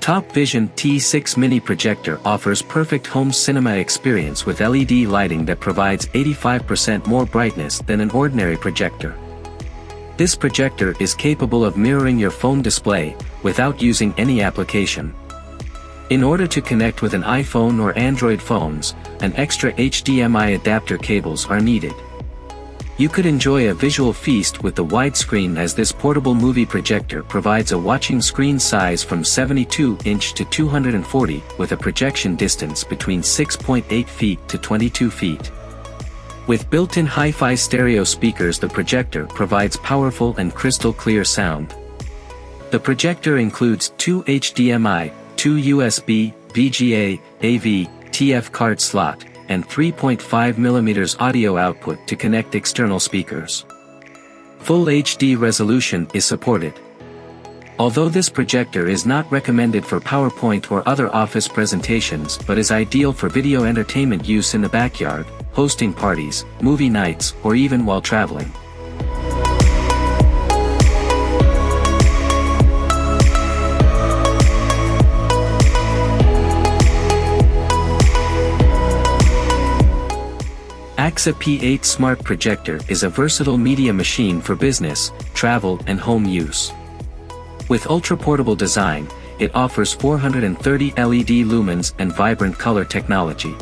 TOPVISION T6 Mini Projector offers perfect home cinema experience with LED lighting that provides 85% more brightness than an ordinary projector. This projector is capable of mirroring your phone display, without using any application. In order to connect with an iPhone or Android phones, an extra HDMI adapter cables are needed. You could enjoy a visual feast with the widescreen, as this portable movie projector provides a watching screen size from 72-inch to 240, with a projection distance between 6.8 feet to 22 feet. With built-in hi-fi stereo speakers, the projector provides powerful and crystal clear sound. The projector includes 2 HDMI, 2 USB, VGA, AV, TF card slot, and 3.5mm audio output to connect external speakers. Full HD resolution is supported. Although this projector is not recommended for PowerPoint or other office presentations, but is ideal for video entertainment use in the backyard, hosting parties, movie nights, or even while traveling. AAXA P8 Smart Projector is a versatile media machine for business, travel, and home use. With ultra-portable design, it offers 430 LED lumens and vibrant color technology.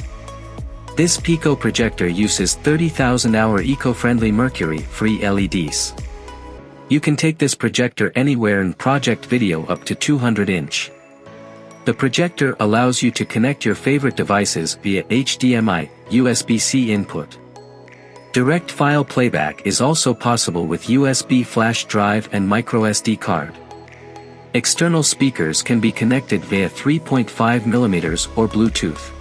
This Pico projector uses 30,000-hour eco-friendly mercury-free LEDs. You can take this projector anywhere and project video up to 200-inch. The projector allows you to connect your favorite devices via HDMI, USB-C input. Direct file playback is also possible with USB flash drive and microSD card. External speakers can be connected via 3.5mm or Bluetooth.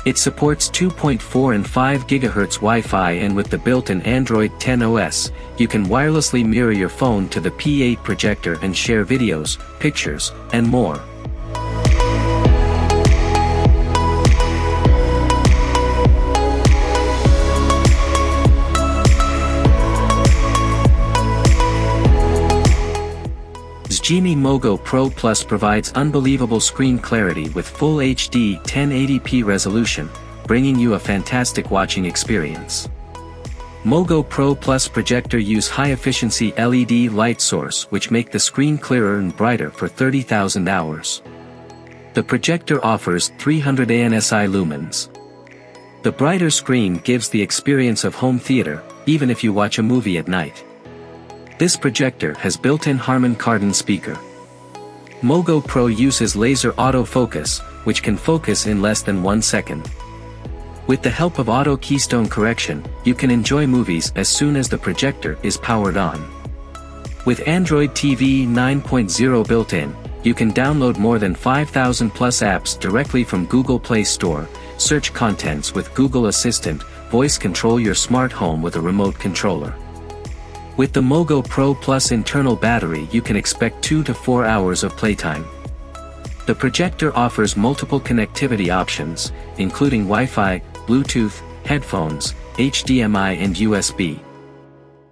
It supports 2.4 and 5 GHz Wi-Fi, and with the built-in Android 10 OS, you can wirelessly mirror your phone to the P8 projector and share videos, pictures, and more. XGIMI MOGO Pro Plus provides unbelievable screen clarity with full HD 1080p resolution, bringing you a fantastic watching experience. MOGO Pro Plus projector use high-efficiency LED light source which make the screen clearer and brighter for 30,000 hours. The projector offers 300 ANSI lumens. The brighter screen gives the experience of home theater, even if you watch a movie at night. This projector has built-in Harman Kardon speaker. MOGO Pro uses laser autofocus, which can focus in less than 1 second. With the help of auto keystone correction, you can enjoy movies as soon as the projector is powered on. With Android TV 9.0 built in, you can download more than 5,000 plus apps directly from Google Play Store, search contents with Google Assistant, voice control your smart home with a remote controller. With the MOGO Pro Plus internal battery, you can expect 2 to 4 hours of playtime. The projector offers multiple connectivity options, including Wi-Fi, Bluetooth, headphones, HDMI and USB.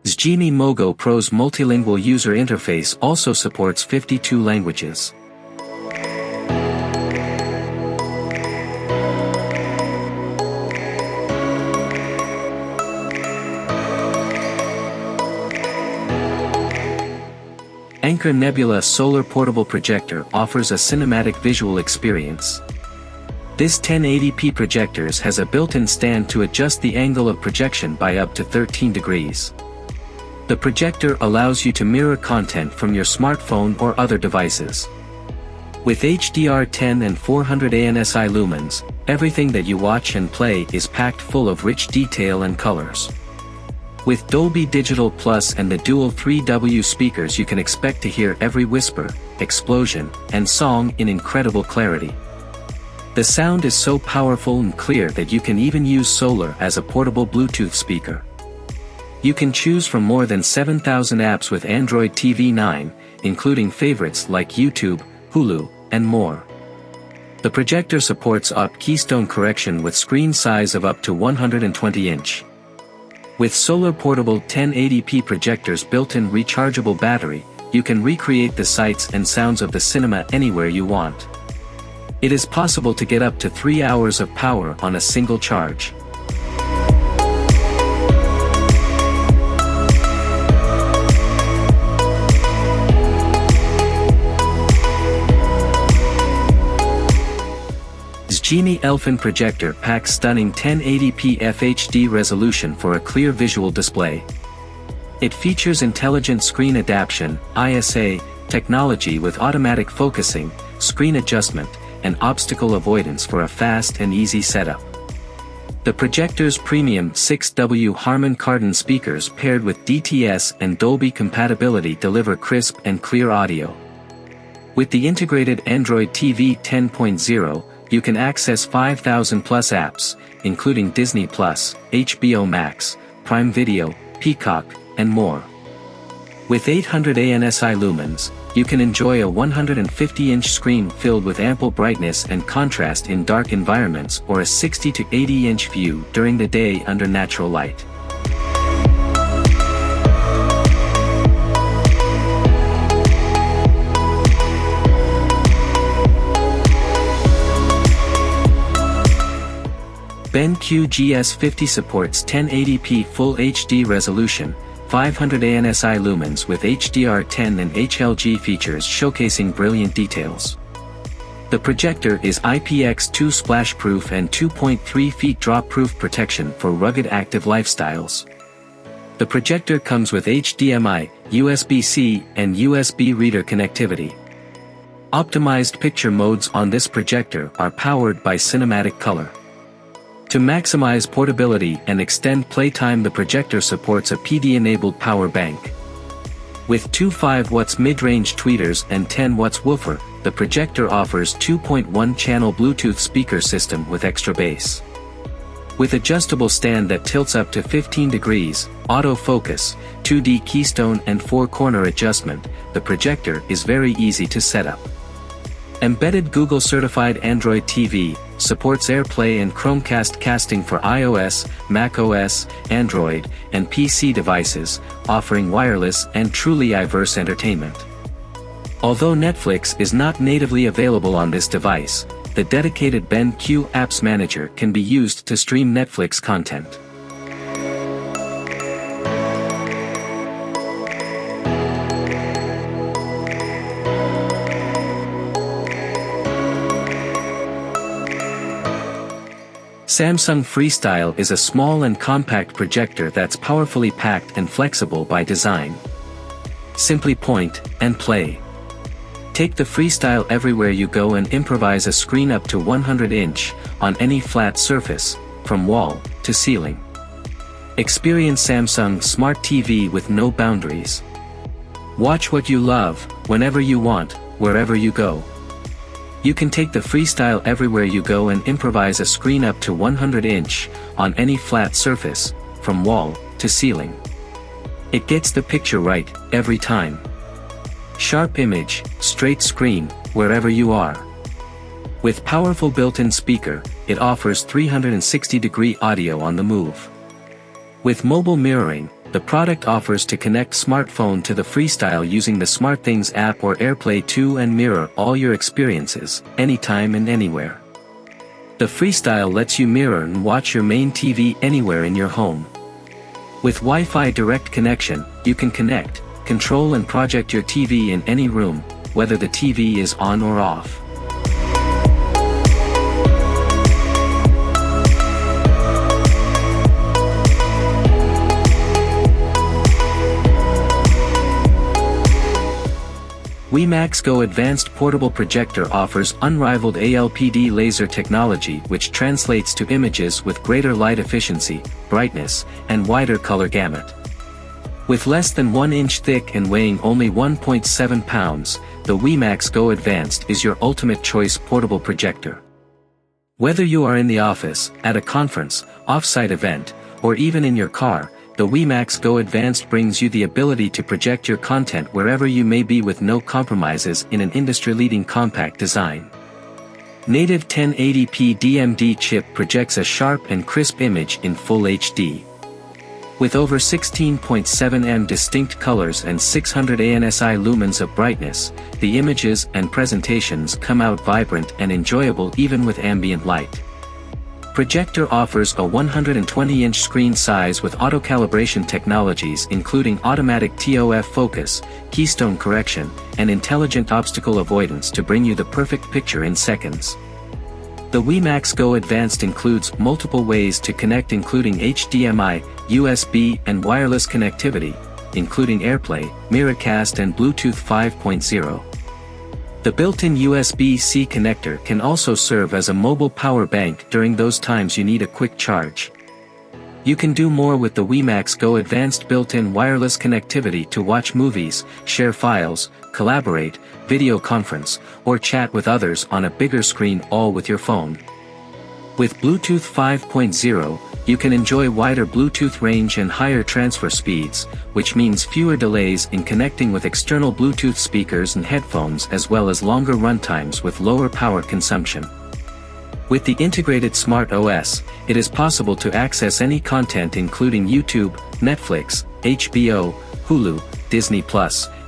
XGIMI MOGO Pro's multilingual user interface also supports 52 languages. Anker Nebula Solar Portable Projector offers a cinematic visual experience. This 1080p projector has a built-in stand to adjust the angle of projection by up to 13 degrees. The projector allows you to mirror content from your smartphone or other devices. With HDR10 and 400 ANSI lumens, everything that you watch and play is packed full of rich detail and colors. With Dolby Digital Plus and the dual 3W speakers, you can expect to hear every whisper, explosion, and song in incredible clarity. The sound is so powerful and clear that you can even use solar as a portable Bluetooth speaker. You can choose from more than 7,000 apps with Android TV 9, including favorites like YouTube, Hulu, and more. The projector supports auto keystone correction with screen size of up to 120-inch. With solar portable 1080p projector's built-in rechargeable battery, you can recreate the sights and sounds of the cinema anywhere you want. It is possible to get up to 3 hours of power on a single charge. XGIMI ELFIN projector packs stunning 1080p FHD resolution for a clear visual display. It features intelligent screen adaptation (ISA) technology with automatic focusing, screen adjustment, and obstacle avoidance for a fast and easy setup. The Projectors premium 6W Harman Kardon speakers paired with DTS and Dolby compatibility deliver crisp and clear audio. With the integrated Android TV 10.0, you can access 5,000 plus apps, including Disney+, HBO Max, Prime Video, Peacock, and more. With 800 ANSI lumens, you can enjoy a 150-inch screen filled with ample brightness and contrast in dark environments or a 60 to 80-inch view during the day under natural light. BENQ GS50 supports 1080p Full HD resolution, 500 ANSI lumens with HDR10 and HLG features showcasing brilliant details. The projector is IPX2 splash-proof and 2.3 feet drop-proof protection for rugged active lifestyles. The projector comes with HDMI, USB-C, and USB reader connectivity. Optimized picture modes on this projector are powered by cinematic color. To maximize portability and extend playtime, the projector supports a PD-enabled power bank. With two 5 watts mid-range tweeters and 10 watts woofer, the projector offers 2.1-channel Bluetooth speaker system with extra bass. With adjustable stand that tilts up to 15 degrees, autofocus, 2D keystone and 4-corner adjustment, the projector is very easy to set up. Embedded Google-certified Android TV, supports AirPlay and Chromecast casting for iOS, macOS, Android, and PC devices, offering wireless and truly diverse entertainment. Although Netflix is not natively available on this device, the dedicated BENQ Apps Manager can be used to stream Netflix content. Samsung FREESTYLE is a small and compact projector that's powerfully packed and flexible by design. Simply point and play. Take the FREESTYLE everywhere you go and improvise a screen up to 100-inch, on any flat surface, from wall to ceiling. Experience Samsung Smart TV with no boundaries. Watch what you love, whenever you want, wherever you go. You can take the FREESTYLE everywhere you go and improvise a screen up to 100-inch, on any flat surface, from wall to ceiling. It gets the picture right, every time. Sharp image, straight screen, wherever you are. With powerful built-in speaker, it offers 360-degree audio on the move. With mobile mirroring, the product offers to connect smartphone to the FREESTYLE using the SmartThings app or AirPlay 2 and mirror all your experiences, anytime and anywhere. The FREESTYLE lets you mirror and watch your main TV anywhere in your home. With Wi-Fi direct connection, you can connect, control and project your TV in any room, whether the TV is on or off. WEMAX Go Advanced Portable Projector offers unrivaled ALPD laser technology which translates to images with greater light efficiency, brightness, and wider color gamut. With less than 1 inch thick and weighing only 1.7 pounds, the WEMAX Go Advanced is your ultimate choice portable projector. Whether you are in the office, at a conference, off-site event, or even in your car, the WEMAX Go Advanced brings you the ability to project your content wherever you may be with no compromises in an industry-leading compact design. Native 1080p DMD chip projects a sharp and crisp image in Full HD. With over 16.7 distinct colors and 600 ANSI lumens of brightness, the images and presentations come out vibrant and enjoyable even with ambient light. Projector offers a 120-inch screen size with auto-calibration technologies including automatic TOF focus, keystone correction, and intelligent obstacle avoidance to bring you the perfect picture in seconds. The WEMAX Go Advanced includes multiple ways to connect including HDMI, USB and wireless connectivity, including AirPlay, Miracast and Bluetooth 5.0. The built-in USB-C connector can also serve as a mobile power bank during those times you need a quick charge. You can do more with the WEMAX Go Advanced built-in wireless connectivity to watch movies, share files, collaborate, video conference, or chat with others on a bigger screen all with your phone. With Bluetooth 5.0, you can enjoy wider Bluetooth range and higher transfer speeds, which means fewer delays in connecting with external Bluetooth speakers and headphones as well as longer runtimes with lower power consumption. With the integrated Smart OS, it is possible to access any content including YouTube, Netflix, HBO, Hulu, Disney+,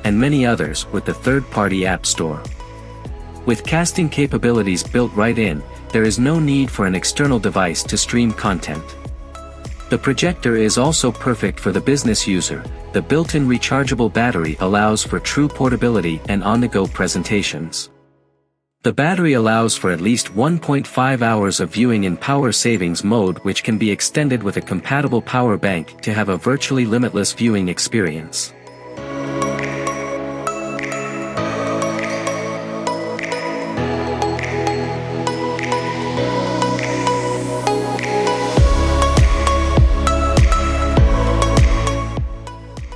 and many others with the third-party App Store. With casting capabilities built right in, there is no need for an external device to stream content. The projector is also perfect for the business user. The built-in rechargeable battery allows for true portability and on-the-go presentations. The battery allows for at least 1.5 hours of viewing in power savings mode, which can be extended with a compatible power bank to have a virtually limitless viewing experience.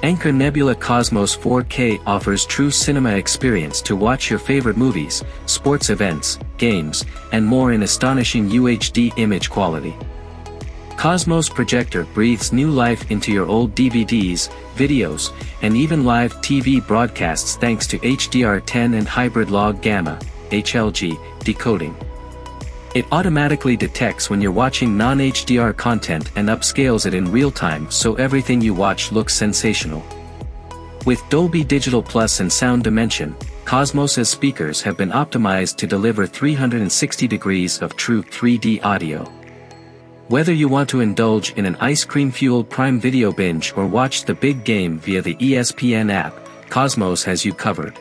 Anker Nebula Cosmos 4K offers true cinema experience to watch your favorite movies, sports events, games, and more in astonishing UHD image quality. Cosmos Projector breathes new life into your old DVDs, videos, and even live TV broadcasts thanks to HDR10 and hybrid log gamma (HLG) decoding. It automatically detects when you're watching non-HDR content and upscales it in real time so everything you watch looks sensational. With Dolby Digital Plus and Sound Dimension, Cosmos's speakers have been optimized to deliver 360 degrees of true 3D audio. Whether you want to indulge in an ice cream-fueled Prime Video binge or watch the big game via the ESPN app, Cosmos has you covered.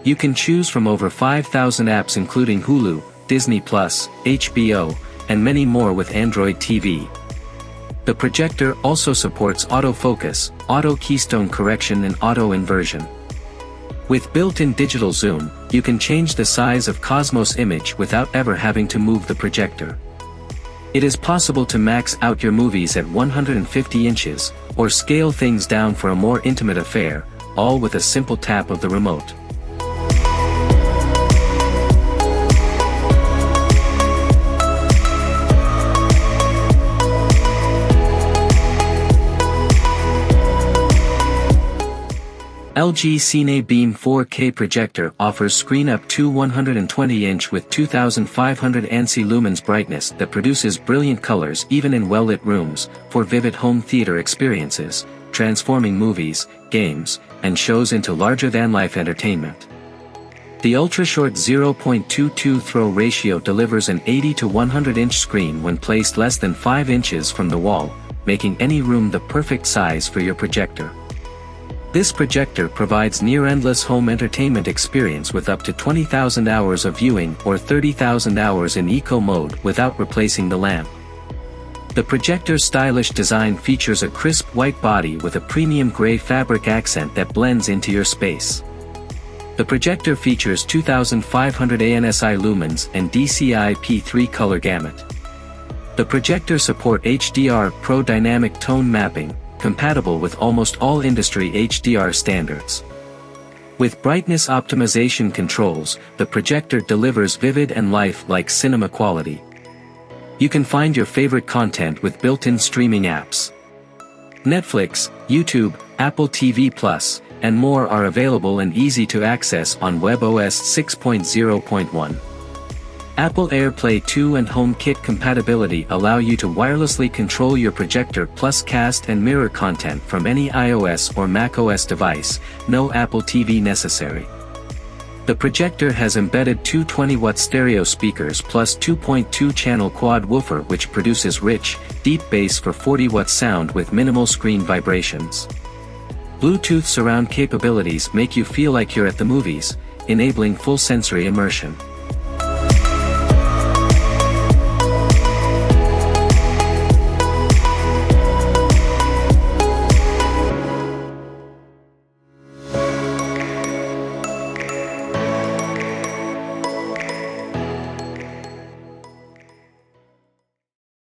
You can choose from over 5,000 apps including Hulu, Disney+, HBO, and many more with Android TV. The projector also supports autofocus, auto keystone correction and auto inversion. With built-in digital zoom, you can change the size of Cosmos image without ever having to move the projector. It is possible to max out your movies at 150 inches, or scale things down for a more intimate affair, all with a simple tap of the remote. LG CINEBEAM 4K projector offers screen up to 120-inch with 2500 ANSI lumens brightness that produces brilliant colors even in well-lit rooms, for vivid home theater experiences, transforming movies, games, and shows into larger-than-life entertainment. The ultra-short 0.22 throw ratio delivers an 80 to 100-inch screen when placed less than 5 inches from the wall, making any room the perfect size for your projector. This projector provides near-endless home entertainment experience with up to 20,000 hours of viewing or 30,000 hours in eco mode without replacing the lamp. The projector's stylish design features a crisp white body with a premium gray fabric accent that blends into your space. The projector features 2500 ANSI lumens and DCI P3 color gamut. The projector support HDR Pro dynamic tone mapping, compatible with almost all industry HDR standards. With brightness optimization controls, the projector delivers vivid and life-like cinema quality. You can find your favorite content with built-in streaming apps. Netflix, YouTube, Apple TV+, and more are available and easy to access on WebOS 6.0.1. Apple AirPlay 2 and HomeKit compatibility allow you to wirelessly control your projector plus cast and mirror content from any iOS or macOS device, no Apple TV necessary. The projector has embedded two 20-watt stereo speakers plus 2.2-channel quad woofer which produces rich, deep bass for 40-watt sound with minimal screen vibrations. Bluetooth surround capabilities make you feel like you're at the movies, enabling full sensory immersion.